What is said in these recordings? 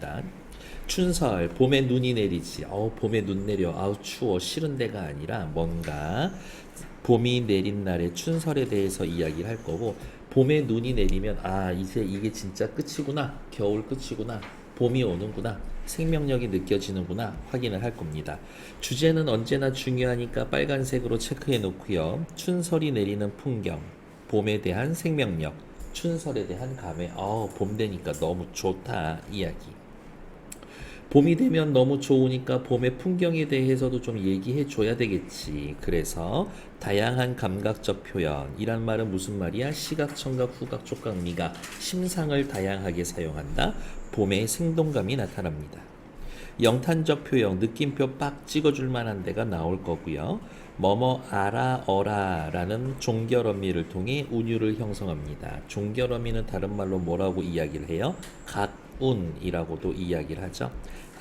봅니다. 춘설, 봄에 눈이 내리지. 봄에 눈 내려. 아우, 추워. 싫은 데가 아니라 뭔가 봄이 내린 날의 춘설에 대해서 이야기를 할 거고, 봄에 눈이 내리면, 이제 이게 진짜 끝이구나. 겨울 끝이구나. 봄이 오는구나. 생명력이 느껴지는구나. 확인을 할 겁니다. 주제는 언제나 중요하니까 빨간색으로 체크해 놓고요. 춘설이 내리는 풍경, 봄에 대한 생명력, 춘설에 대한 감회. 봄 되니까 너무 좋다. 이야기. 봄이 되면 너무 좋으니까 봄의 풍경에 대해서도 좀 얘기해 줘야 되겠지. 그래서 다양한 감각적 표현. 이란 말은 무슨 말이야? 시각, 청각, 후각, 촉각, 미각, 심상을 다양하게 사용한다. 봄의 생동감이 나타납니다. 영탄적 표현, 느낌표 빡 찍어줄 만한 데가 나올 거고요. 뭐뭐 알아 어라 라는 종결어미를 통해 운율을 형성합니다. 종결어미는 다른 말로 뭐라고 이야기를 해요? 각운이라고도 이야기를 하죠.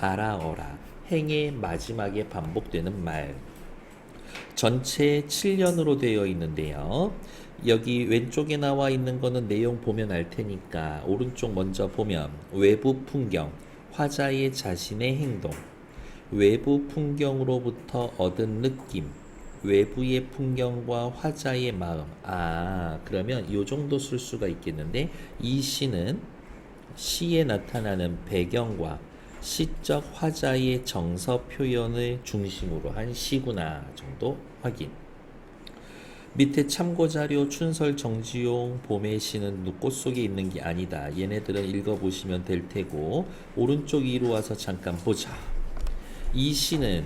알아 어라, 행의 마지막에 반복되는 말. 전체 7년으로 되어 있는데요. 여기 왼쪽에 나와 있는 거는 내용 보면 알 테니까 오른쪽 먼저 보면 외부 풍경, 화자의 자신의 행동, 외부 풍경으로부터 얻은 느낌, 외부의 풍경과 화자의 마음. 그러면 이 정도 쓸 수가 있겠는데, 이 시는 시에 나타나는 배경과 시적 화자의 정서 표현을 중심으로 한 시구나 정도 확인. 밑에 참고자료 춘설 정지용 봄의 시는 꽃 속에 있는 게 아니다. 얘네들은 읽어보시면 될 테고, 오른쪽 위로 와서 잠깐 보자. 이 시는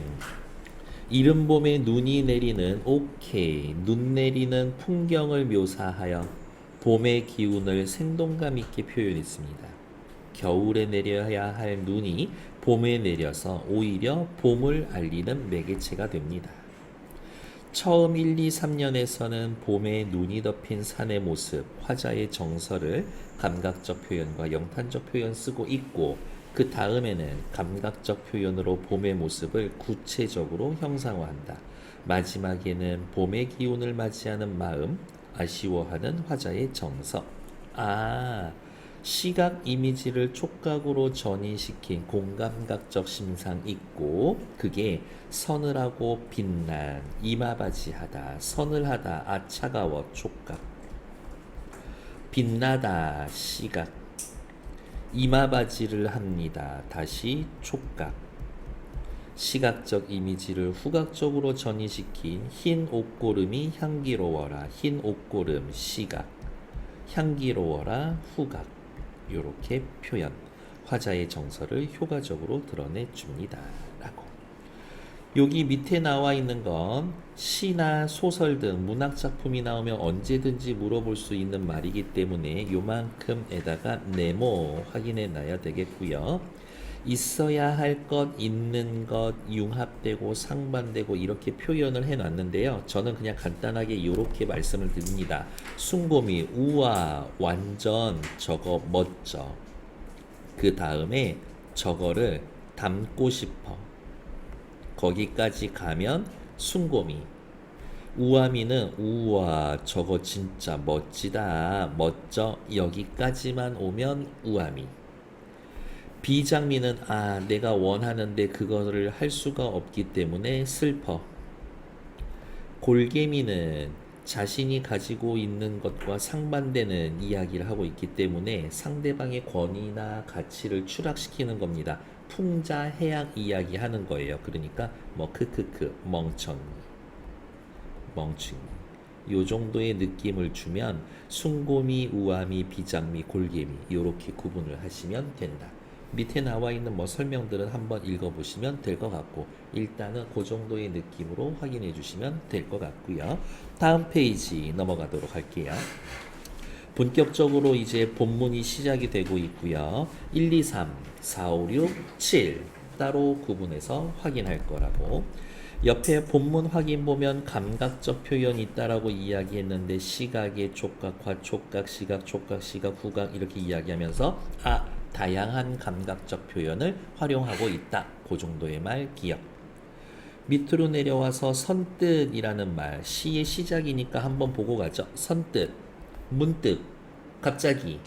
이른 봄에 눈이 내리는 눈 내리는 풍경을 묘사하여 봄의 기운을 생동감 있게 표현했습니다. 겨울에 내려야 할 눈이 봄에 내려서 오히려 봄을 알리는 매개체가 됩니다. 처음 1, 2, 3년에서는 봄에 눈이 덮인 산의 모습, 화자의 정서를 감각적 표현과 영탄적 표현 쓰고 있고, 그 다음에는 감각적 표현으로 봄의 모습을 구체적으로 형상화한다. 마지막에는 봄의 기운을 맞이하는 마음, 아쉬워하는 화자의 정서. 시각 이미지를 촉각으로 전이시킨 공감각적 심상 있고, 그게 서늘하고 빛난, 이마바지하다, 서늘하다, 차가워, 촉각. 빛나다, 시각. 이마바지를 합니다. 다시 촉각. 시각적 이미지를 후각적으로 전이시킨 흰 옷고름이 향기로워라. 흰 옷고름, 시각. 향기로워라, 후각. 요렇게 표현. 화자의 정서를 효과적으로 드러내줍니다. 라고. 여기 밑에 나와 있는 건 시나 소설 등 문학작품이 나오면 언제든지 물어볼 수 있는 말이기 때문에 요만큼에다가 네모 확인해 놔야 되겠고요. 있어야 할 것, 있는 것, 융합되고 상반되고 이렇게 표현을 해 놨는데요. 저는 그냥 간단하게 이렇게 말씀을 드립니다. 숭고미, 우와, 완전, 저거 멋져. 그 다음에 저거를 담고 싶어. 거기까지 가면 숭고미. 우아미는 우와, 저거 진짜 멋지다, 멋져. 여기까지만 오면 우아미. 비장미는 내가 원하는데 그거를 할 수가 없기 때문에 슬퍼. 골개미는 자신이 가지고 있는 것과 상반되는 이야기를 하고 있기 때문에 상대방의 권위나 가치를 추락시키는 겁니다. 풍자해악 이야기 하는 거예요. 그러니까 크크크, 멍청이, 멍충이. 요 정도의 느낌을 주면 숭고미, 우아미, 비장미, 골개미 요렇게 구분을 하시면 된다. 밑에 나와 있는 설명들은 한번 읽어보시면 될 것 같고, 일단은 그 정도의 느낌으로 확인해 주시면 될 것 같고요. 다음 페이지 넘어가도록 할게요. 본격적으로 이제 본문이 시작이 되고 있고요. 1, 2, 3, 4, 5, 6, 7 따로 구분해서 확인할 거라고. 옆에 본문 확인 보면 감각적 표현이 있다라고 이야기했는데, 시각의 촉각화, 촉각, 시각, 촉각, 시각, 후각 이렇게 이야기하면서 다양한 감각적 표현을 활용하고 있다. 그 정도의 말 기억. 밑으로 내려와서 선뜻이라는 말, 시의 시작이니까 한번 보고 가죠. 선뜻, 문득, 갑자기.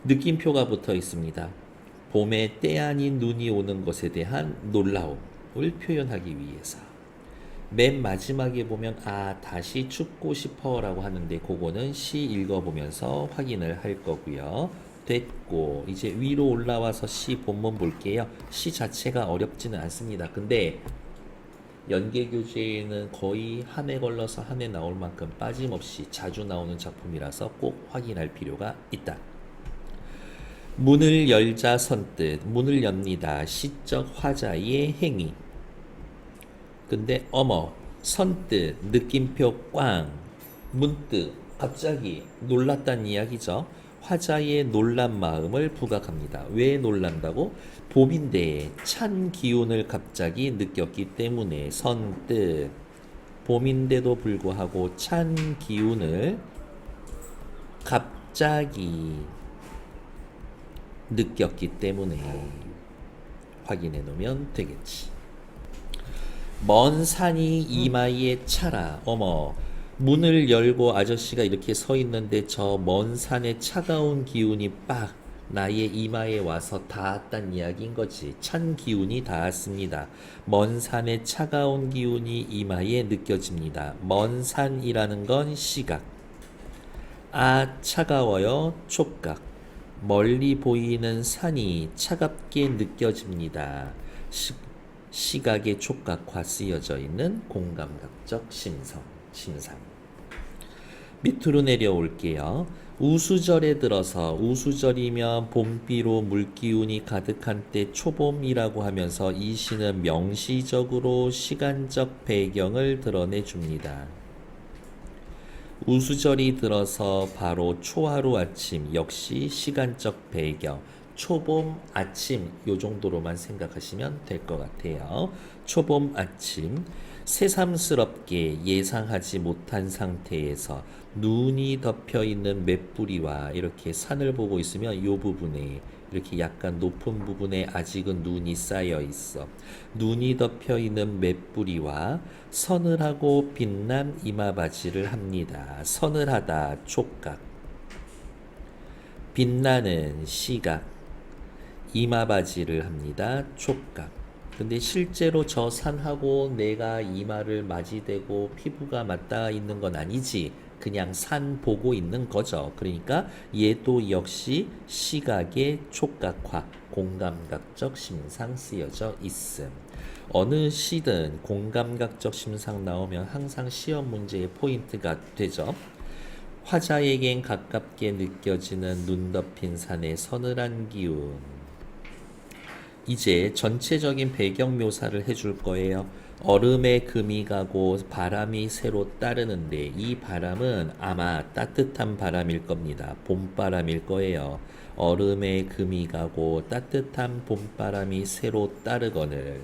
느낌표가 붙어 있습니다. 봄에 때 아닌 눈이 오는 것에 대한 놀라움을 표현하기 위해서. 맨 마지막에 보면 다시 춥고 싶어라고 하는데 그거는 시 읽어보면서 확인을 할 거고요. 됐고 이제 위로 올라와서 시 본문 볼게요. 시 자체가 어렵지는 않습니다. 근데 연계교재에는 거의 한 해 걸러서 한 해 나올 만큼 빠짐없이 자주 나오는 작품이라서 꼭 확인할 필요가 있다. 문을 열자 선뜻 문을 엽니다. 시적 화자의 행위. 근데 어머 선뜻 느낌표 꽝 문득 갑자기 놀랐다는 이야기죠. 화자의 놀란 마음을 부각합니다. 왜 놀란다고? 봄인데 찬 기운을 갑자기 느꼈기 때문에 선뜻 봄인데도 불구하고 찬 기운을 갑자기 느꼈기 때문에 확인해 놓으면 되겠지. 먼 산이 이마에 차라. 어머 문을 열고 아저씨가 이렇게 서 있는데 저 먼 산의 차가운 기운이 빡 나의 이마에 와서 닿았단 이야기인 거지. 찬 기운이 닿았습니다. 먼 산의 차가운 기운이 이마에 느껴집니다. 먼 산이라는 건 시각. 차가워요. 촉각. 멀리 보이는 산이 차갑게 느껴집니다. 시각의 촉각과 쓰여져 있는 공감각적 심상. 밑으로 내려올게요. 우수절에 들어서 우수절이면 봄비로 물기운이 가득한 때 초봄이라고 하면서 이 시는 명시적으로 시간적 배경을 드러내줍니다. 우수절이 들어서 바로 초하루 아침 역시 시간적 배경. 초봄 아침 요 정도로만 생각하시면 될 것 같아요. 초봄 아침 새삼스럽게 예상하지 못한 상태에서 눈이 덮여 있는 맷뿌리와 이렇게 산을 보고 있으면 이 부분에 이렇게 약간 높은 부분에 아직은 눈이 쌓여 있어. 눈이 덮여 있는 맷뿌리와 서늘하고 빛난 이마바지를 합니다. 서늘하다 촉각, 빛나는 시각, 이마바지를 합니다. 촉각. 근데 실제로 저 산하고 내가 이마를 맞이대고 피부가 맞닿아 있는 건 아니지. 그냥 산 보고 있는 거죠. 그러니까 얘도 역시 시각의 촉각화, 공감각적 심상 쓰여져 있음. 어느 시든 공감각적 심상 나오면 항상 시험 문제의 포인트가 되죠. 화자에겐 가깝게 느껴지는 눈 덮인 산의 서늘한 기운. 이제 전체적인 배경 묘사를 해줄 거예요. 얼음에 금이 가고 바람이 새로 따르는데 이 바람은 아마 따뜻한 바람일 겁니다. 봄바람일 거예요. 얼음에 금이 가고 따뜻한 봄바람이 새로 따르거늘.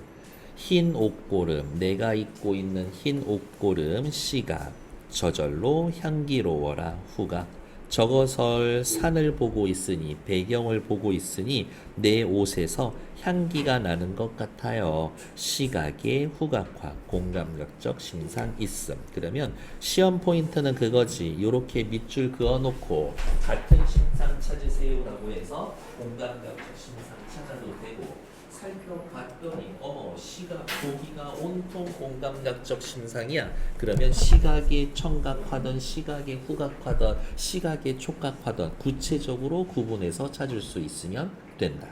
흰 옷고름, 내가 입고 있는 흰 옷고름 시각. 저절로 향기로워라 후각. 저것을 산을 보고 있으니 배경을 보고 있으니 내 옷에서 향기가 나는 것 같아요. 시각의 후각화, 공감각적 심상 있음. 그러면 시험 포인트는 그거지. 요렇게 밑줄 그어놓고 같은 심상 찾으세요라고 해서 공감각적 심상 찾아도 되고 살펴봤더니 어머 시각 보기가 온통 공감각적 심상이야. 그러면 시각의 청각화든 시각의 후각화든 시각의 촉각화든 구체적으로 구분해서 찾을 수 있으면 된다.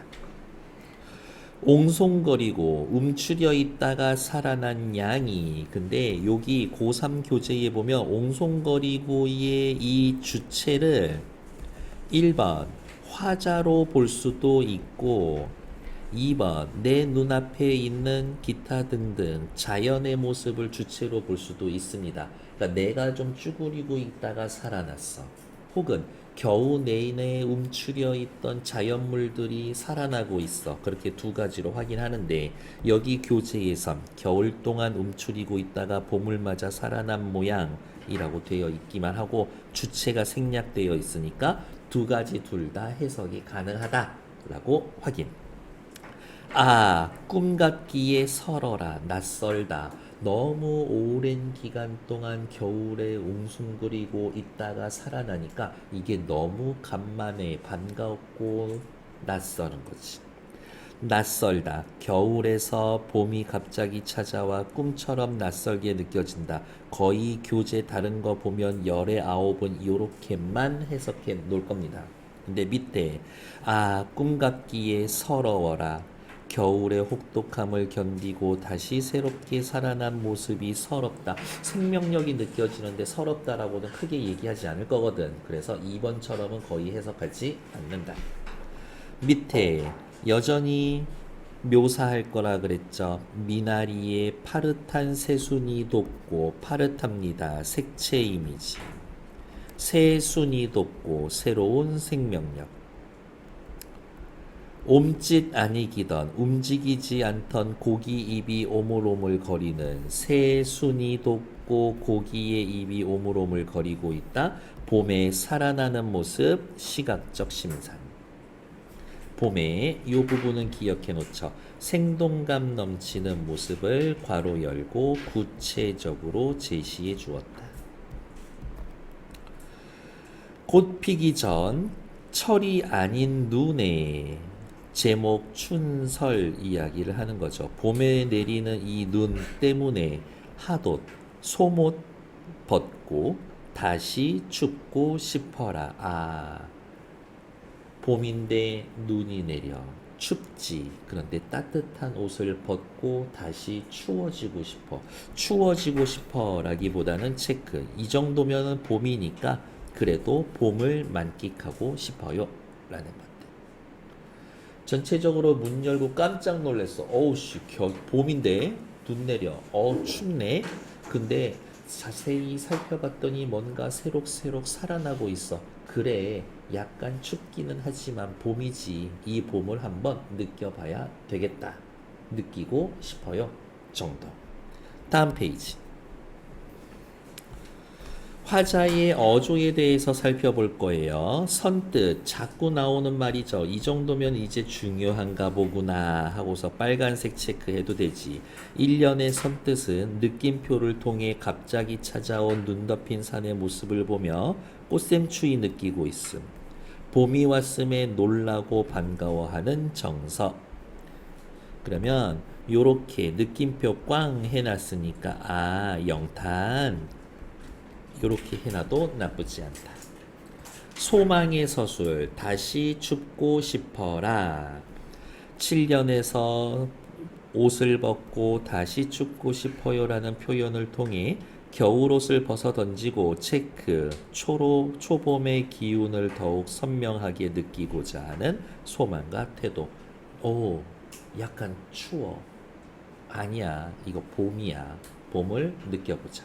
옹송거리고 움츠려 있다가 살아난 양이. 근데 여기 고3 교재에 보면 옹송거리고의 이 주체를 1번 화자로 볼 수도 있고 2번 내 눈앞에 있는 기타 등등 자연의 모습을 주체로 볼 수도 있습니다. 그러니까 내가 좀 쭈그리고 있다가 살아났어. 혹은 겨우 내내 움츠려 있던 자연물들이 살아나고 있어. 그렇게 두 가지로 확인하는데 여기 교재에선 겨울 동안 움츠리고 있다가 봄을 맞아 살아난 모양이라고 되어 있기만 하고 주체가 생략되어 있으니까 두 가지 둘 다 해석이 가능하다라고 확인. 꿈 같기에 설어라. 낯설다. 너무 오랜 기간 동안 겨울에 웅숭거리고 있다가 살아나니까 이게 너무 간만에 반가웠고 낯설은 거지. 낯설다. 겨울에서 봄이 갑자기 찾아와 꿈처럼 낯설게 느껴진다. 거의 교재 다른 거 보면 열의 아홉은 요렇게만 해석해 놓을 겁니다. 근데 밑에 꿈 같기에 서러워라. 겨울의 혹독함을 견디고 다시 새롭게 살아난 모습이 서럽다. 생명력이 느껴지는데 서럽다라고는 크게 얘기하지 않을 거거든. 그래서 2번처럼은 거의 해석하지 않는다. 밑에 여전히 묘사할 거라 그랬죠. 미나리에 파릇한 새순이 돋고 파릇합니다. 색채 이미지. 새순이 돋고 새로운 생명력. 옴짓 아니기던 움직이지 않던 고기 입이 오물오물 거리는 새순이 돋고 고기의 입이 오물오물 거리고 있다. 봄에 살아나는 모습 시각적 심산. 봄에 이 부분은 기억해 놓죠. 생동감 넘치는 모습을 괄호 열고 구체적으로 제시해 주었다. 꽃 피기 전 철이 아닌 눈에 제목 춘설 이야기를 하는 거죠. 봄에 내리는 이 눈 때문에 하돛, 소못 벗고 다시 춥고 싶어라. 봄인데 눈이 내려 춥지. 그런데 따뜻한 옷을 벗고 다시 추워지고 싶어. 추워지고 싶어 라기보다는 체크. 이 정도면 봄이니까 그래도 봄을 만끽하고 싶어요 라는 것들. 전체적으로 문 열고 깜짝 놀랐어. 어우씨 봄인데 눈 내려. 춥네. 근데 자세히 살펴봤더니 뭔가 새록새록 살아나고 있어. 그래, 약간 춥기는 하지만 봄이지. 이 봄을 한번 느껴봐야 되겠다. 느끼고 싶어요 정도. 다음 페이지. 화자의 어조에 대해서 살펴볼 거예요. 선뜻 자꾸 나오는 말이죠. 이 정도면 이제 중요한가 보구나 하고서 빨간색 체크해도 되지. 1년의 선뜻은 느낌표를 통해 갑자기 찾아온 눈 덮인 산의 모습을 보며 꽃샘추위 느끼고 있음. 봄이 왔음에 놀라고 반가워하는 정서. 그러면 요렇게 느낌표 꽝 해놨으니까 영탄 이렇게 해놔도 나쁘지 않다. 소망의 서술 다시 춥고 싶어라. 7년에서 옷을 벗고 다시 춥고 싶어요라는 표현을 통해 겨울옷을 벗어 던지고 체크. 초봄의 기운을 더욱 선명하게 느끼고자 하는 소망과 태도. 약간 추워. 아니야, 이거 봄이야. 봄을 느껴보자.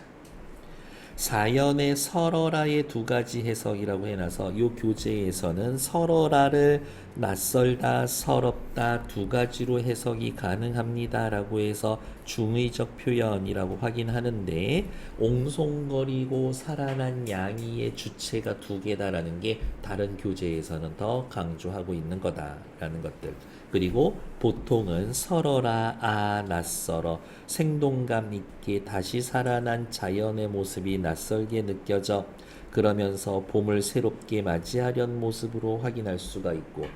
사연의 설어라의 두 가지 해석이라고 해놔서 이 교재에서는 설어라를 낯설다, 서럽다 두 가지로 해석이 가능합니다 라고 해서 중의적 표현이라고 확인하는데, 옹송거리고 살아난 양이의 주체가 두 개다라는 게 다른 교재에서는 더 강조하고 있는 거다라는 것들. 그리고 보통은 설어라, 낯설어, 생동감 있게 다시 살아난 자연의 모습이 낯설게 느껴져. 그러면서 봄을 새롭게 맞이하려는 모습으로 확인할 수가 있고,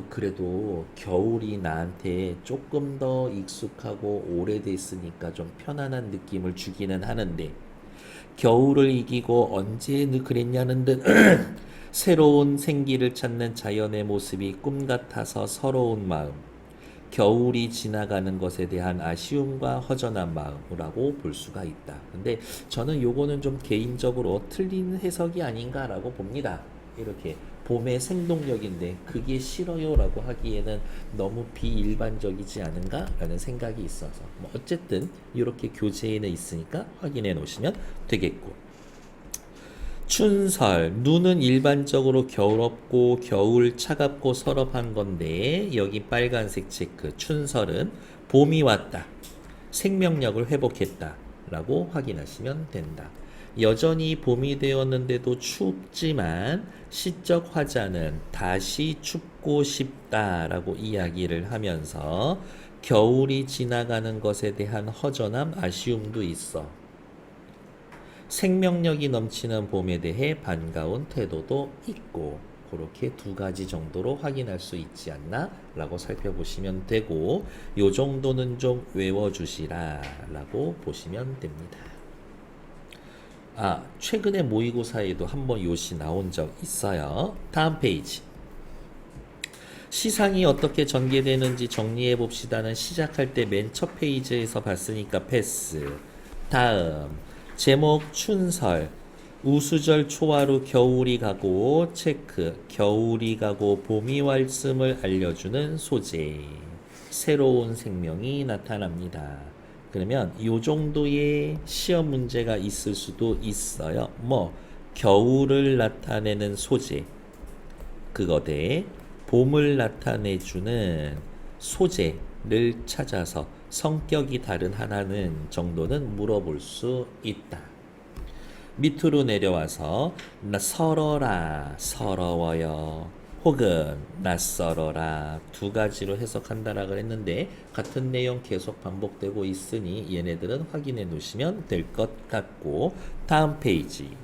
그래도 겨울이 나한테 조금 더 익숙하고 오래됐으니까 좀 편안한 느낌을 주기는 하는데, 겨울을 이기고 언제 그랬냐는 듯 새로운 생기를 찾는 자연의 모습이 꿈 같아서 서러운 마음, 겨울이 지나가는 것에 대한 아쉬움과 허전한 마음이라고 볼 수가 있다. 근데 저는 요거는 좀 개인적으로 틀린 해석이 아닌가라고 봅니다. 이렇게 봄의 생동력인데 그게 싫어요라고 하기에는 너무 비일반적이지 않은가라는 생각이 있어서 어쨌든 이렇게 교재에는 있으니까 확인해 놓으시면 되겠고. 춘설, 눈은 일반적으로 겨울없고 겨울 차갑고 서럽한 건데 여기 빨간색 체크. 춘설은 봄이 왔다, 생명력을 회복했다 라고 확인하시면 된다. 여전히 봄이 되었는데도 춥지만 시적 화자는 다시 춥고 싶다라고 이야기를 하면서 겨울이 지나가는 것에 대한 허전함, 아쉬움도 있어. 생명력이 넘치는 봄에 대해 반가운 태도도 있고, 그렇게 두 가지 정도로 확인할 수 있지 않나? 라고 살펴보시면 되고 요 정도는 좀 외워주시라 라고 보시면 됩니다. 최근에 모의고사에도 한번 요시 나온 적 있어요. 다음 페이지. 시상이 어떻게 전개되는지 정리해 봅시다는 시작할 때 맨 첫 페이지에서 봤으니까 패스. 다음 제목 춘설 우수절 초하루 겨울이 가고 체크 겨울이 가고 봄이 왔음을 알려주는 소재 새로운 생명이 나타납니다. 그러면 요 정도의 시험 문제가 있을 수도 있어요. 겨울을 나타내는 소재 그거 대 봄을 나타내주는 소재를 찾아서 성격이 다른 하나는 정도는 물어볼 수 있다. 밑으로 내려와서 서러라 서러워요 혹은 낯설어라 두 가지로 해석한다라고 했는데 같은 내용 계속 반복되고 있으니 얘네들은 확인해 놓으시면 될 것 같고 다음 페이지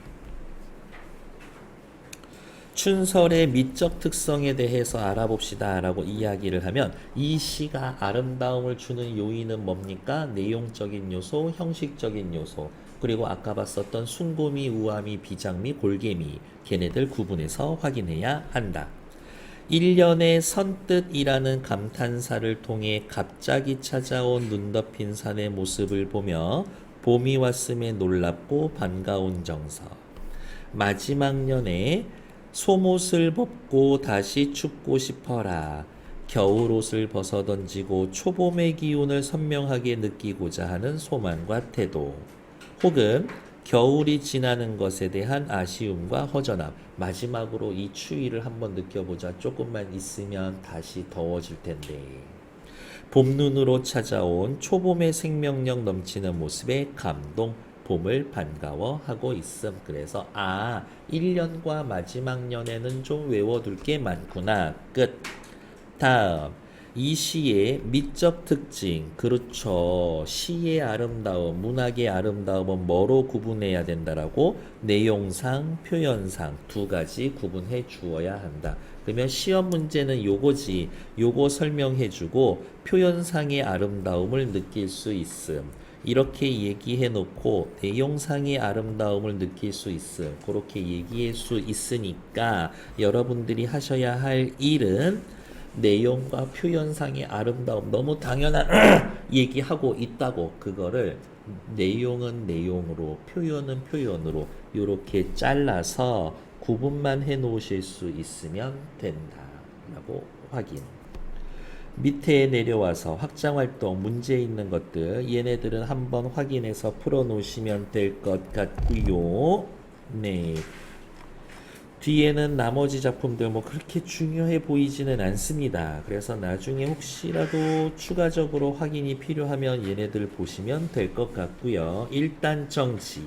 춘설의 미적 특성에 대해서 알아봅시다 라고 이야기를 하면 이 시가 아름다움을 주는 요인은 뭡니까? 내용적인 요소, 형식적인 요소 그리고 아까 봤었던 숭고미, 우아미, 비장미, 골개미 걔네들 구분해서 확인해야 한다. 1년의 선뜻이라는 감탄사를 통해 갑자기 찾아온 눈 덮인 산의 모습을 보며 봄이 왔음에 놀랍고 반가운 정서 마지막 년에 소못을 벗고 다시 춥고 싶어라. 겨울옷을 벗어던지고 초봄의 기운을 선명하게 느끼고자 하는 소망과 태도. 혹은 겨울이 지나는 것에 대한 아쉬움과 허전함. 마지막으로 이 추위를 한번 느껴보자. 조금만 있으면 다시 더워질 텐데. 봄눈으로 찾아온 초봄의 생명력 넘치는 모습에 감동. 봄을 반가워하고 있음. 그래서 1년과 마지막 년에는 좀 외워둘 게 많구나. 끝. 다음 이 시의 미적 특징 그렇죠. 시의 아름다움, 문학의 아름다움은 뭐로 구분해야 된다라고 내용상, 표현상 두 가지 구분해 주어야 한다. 그러면 시험 문제는 요거지. 요거 설명해 주고 표현상의 아름다움을 느낄 수 있음. 이렇게 얘기해 놓고 내용상의 아름다움을 느낄 수 있음. 그렇게 얘기할 수 있으니까 여러분들이 하셔야 할 일은 내용과 표현상의 아름다움 너무 당연한 얘기하고 있다고 그거를 내용은 내용으로 표현은 표현으로 이렇게 잘라서 구분만 해 놓으실 수 있으면 된다라고 확인. 밑에 내려와서 확장활동 문제 있는 것들 얘네들은 한번 확인해서 풀어 놓으시면 될 것 같고요. 네. 뒤에는 나머지 작품들 그렇게 중요해 보이지는 않습니다. 그래서 나중에 혹시라도 추가적으로 확인이 필요하면 얘네들 보시면 될 것 같고요. 일단 정지.